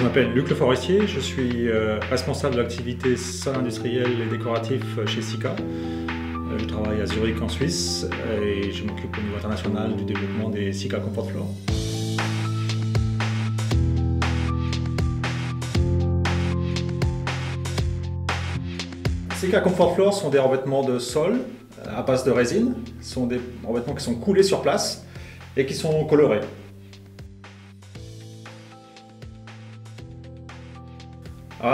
Je m'appelle Luc Le Forestier, je suis responsable de l'activité sol industriel et décoratif chez Sika. Je travaille à Zurich en Suisse et je m'occupe au niveau international du développement des Sika Comfort Floor. Sika Comfort Floor sont des revêtements de sol à base de résine. Ce sont des revêtements qui sont coulés sur place et qui sont colorés.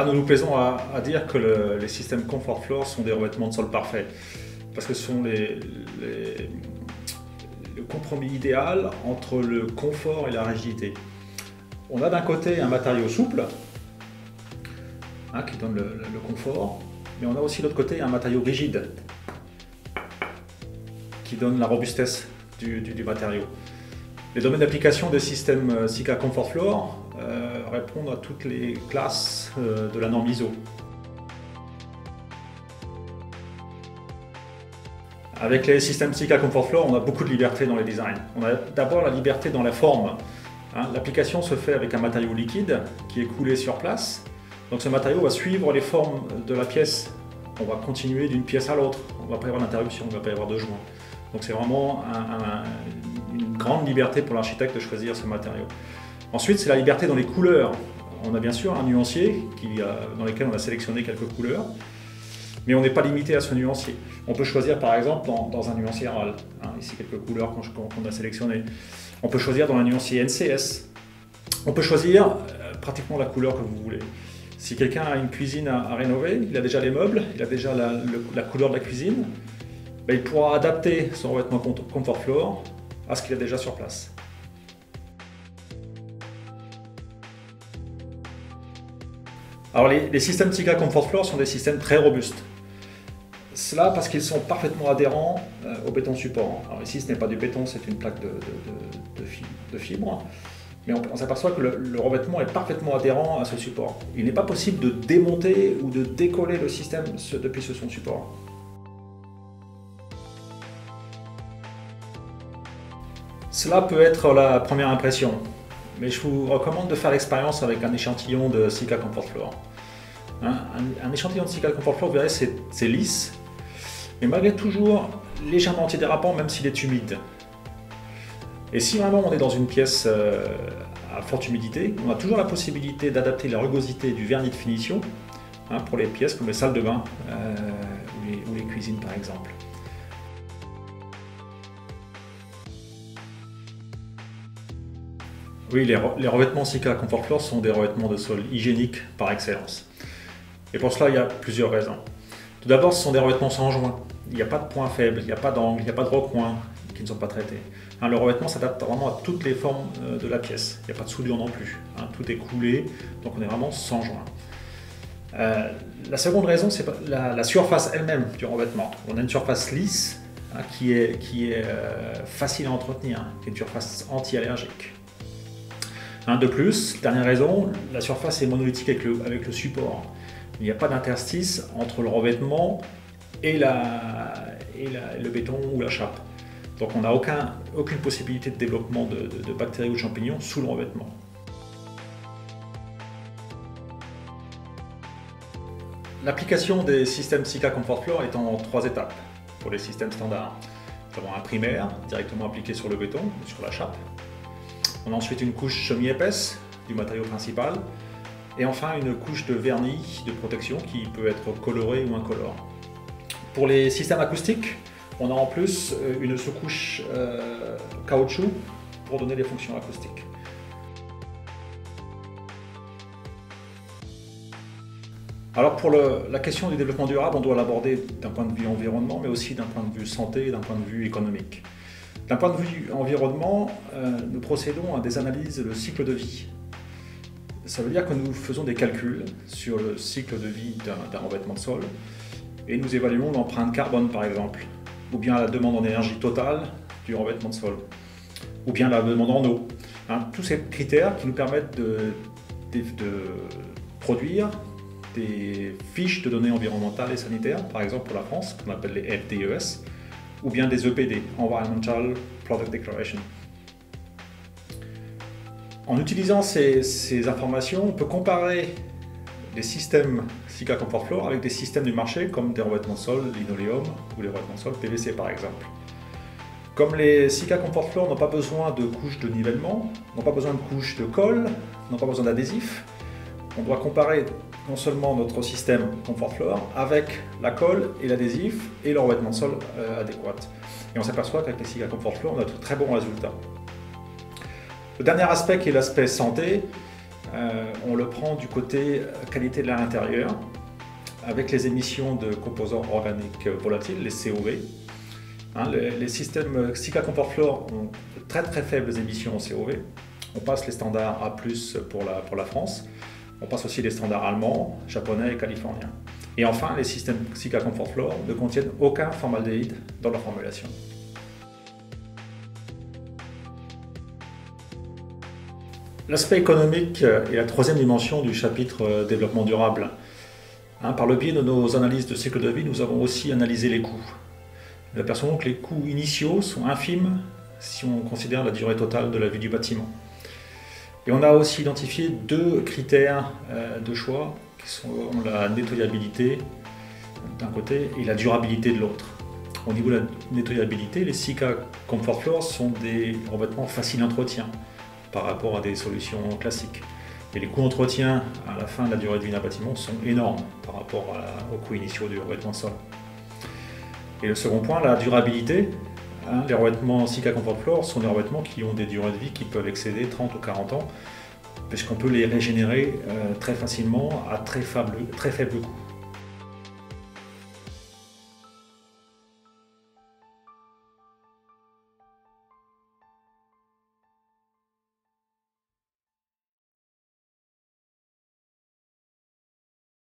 Nous nous plaisons à dire que les systèmes Comfort Floor sont des revêtements de sol parfaits, parce que ce sont le compromis idéal entre le confort et la rigidité. On a d'un côté un matériau souple, qui donne le confort, mais on a aussi de l'autre côté un matériau rigide, qui donne la robustesse du matériau. Les domaines d'application des systèmes Sika Comfort Floor répondent à toutes les classes de la norme ISO. Avec les systèmes Sika Comfort Floor, on a beaucoup de liberté dans les designs. On a d'abord la liberté dans la forme. L'application se fait avec un matériau liquide qui est coulé sur place. Donc ce matériau va suivre les formes de la pièce. On va continuer d'une pièce à l'autre. On ne va pas y avoir d'interruption, on ne va pas y avoir de joint. Donc c'est vraiment une grande liberté pour l'architecte de choisir ce matériau. Ensuite, c'est la liberté dans les couleurs. On a bien sûr un nuancier dans lequel on a sélectionné quelques couleurs, mais on n'est pas limité à ce nuancier. On peut choisir par exemple dans un nuancier RAL, ici quelques couleurs qu'on a sélectionnées. On peut choisir dans un nuancier NCS. On peut choisir pratiquement la couleur que vous voulez. Si quelqu'un a une cuisine à rénover, il a déjà les meubles, il a déjà la couleur de la cuisine, il pourra adapter son revêtement Comfort Floor à ce qu'il a déjà sur place. Alors les systèmes Sika Comfort Floor sont des systèmes très robustes. Cela parce qu'ils sont parfaitement adhérents au béton support. Alors ici ce n'est pas du béton, c'est une plaque de fibre. Mais on s'aperçoit que le revêtement est parfaitement adhérent à ce support. Il n'est pas possible de démonter ou de décoller le système depuis son support. Cela peut être la première impression, mais je vous recommande de faire l'expérience avec un échantillon de Sika Comfort Floor. Un échantillon de Sika Comfort Floor, vous verrez, c'est lisse, mais malgré toujours légèrement antidérapant, même s'il est humide. Et si vraiment on est dans une pièce à forte humidité, on a toujours la possibilité d'adapter la rugosité du vernis de finition pour les pièces comme les salles de bain ou les cuisines par exemple. Oui, les revêtements Sika Comfort Floor sont des revêtements de sol hygiéniques par excellence. Et pour cela, il y a plusieurs raisons. Tout d'abord, ce sont des revêtements sans joint. Il n'y a pas de point faible, il n'y a pas d'angle, il n'y a pas de recoins qui ne sont pas traités. Le revêtement s'adapte vraiment à toutes les formes de la pièce. Il n'y a pas de soudure non plus. Tout est coulé, donc on est vraiment sans joint. La seconde raison, c'est la surface elle-même du revêtement. On a une surface lisse qui est facile à entretenir, qui est une surface anti-allergique. De plus, dernière raison, la surface est monolithique avec le support. Il n'y a pas d'interstice entre le revêtement et le béton ou la chape. Donc on n'a aucune possibilité de développement de bactéries ou de champignons sous le revêtement. L'application des systèmes Sika Comfort Floor est en 3 étapes pour les systèmes standards. Nous avons un primaire directement appliqué sur le béton, sur la chape. On a ensuite une couche semi-épaisse du matériau principal et enfin une couche de vernis de protection qui peut être coloré ou incolore. Pour les systèmes acoustiques, on a en plus une sous-couche caoutchouc pour donner des fonctions acoustiques. Alors pour la question du développement durable, on doit l'aborder d'un point de vue environnement, mais aussi d'un point de vue santé et d'un point de vue économique. D'un point de vue environnement, nous procédons à des analyses de cycle de vie. Ça veut dire que nous faisons des calculs sur le cycle de vie d'un revêtement de sol et nous évaluons l'empreinte carbone par exemple, ou bien la demande en énergie totale du revêtement de sol, ou bien la demande en eau. Tous ces critères qui nous permettent de produire des fiches de données environnementales et sanitaires, par exemple pour la France, qu'on appelle les FDES, ou bien des EPD, Environmental Product Declaration. En utilisant ces informations, on peut comparer les systèmes Sika Comfort Floor avec des systèmes du marché comme des revêtements de sol linoléum ou les revêtements de sol PVC par exemple. Comme les Sika Comfort Floor n'ont pas besoin de couches de nivellement, n'ont pas besoin de couches de colle, n'ont pas besoin d'adhésif, on doit comparer non seulement notre système Comfort Floor avec la colle et l'adhésif et le revêtement de sol adéquat. Et on s'aperçoit qu'avec les Sika Comfort Floor, on a de très bons résultats. Le dernier aspect qui est l'aspect santé, on le prend du côté qualité de l'air intérieur avec les émissions de composants organiques volatiles, les COV. Les systèmes Sika Comfort Floor ont de très faibles émissions en COV. On passe les standards A+ pour la France. On passe aussi les standards allemands, japonais et californiens. Et enfin, les systèmes Sika Comfort Floor ne contiennent aucun formaldéhyde dans leur formulation. L'aspect économique est la troisième dimension du chapitre développement durable. Par le biais de nos analyses de cycle de vie, nous avons aussi analysé les coûts. Nous apercevons que les coûts initiaux sont infimes si on considère la durée totale de la vie du bâtiment. Et on a aussi identifié deux critères de choix qui sont la nettoyabilité d'un côté et la durabilité de l'autre. Au niveau de la nettoyabilité, les Sika Comfort Floor sont des revêtements faciles d'entretien par rapport à des solutions classiques. Et les coûts d'entretien à la fin de la durée de vie d'un bâtiment sont énormes par rapport aux coûts initiaux du revêtement de sol. Et le second point, la durabilité. Les revêtements Sika Comfort Floor sont des revêtements qui ont des durées de vie qui peuvent excéder 30 ou 40 ans, puisqu'on peut les régénérer très facilement à très faible coût.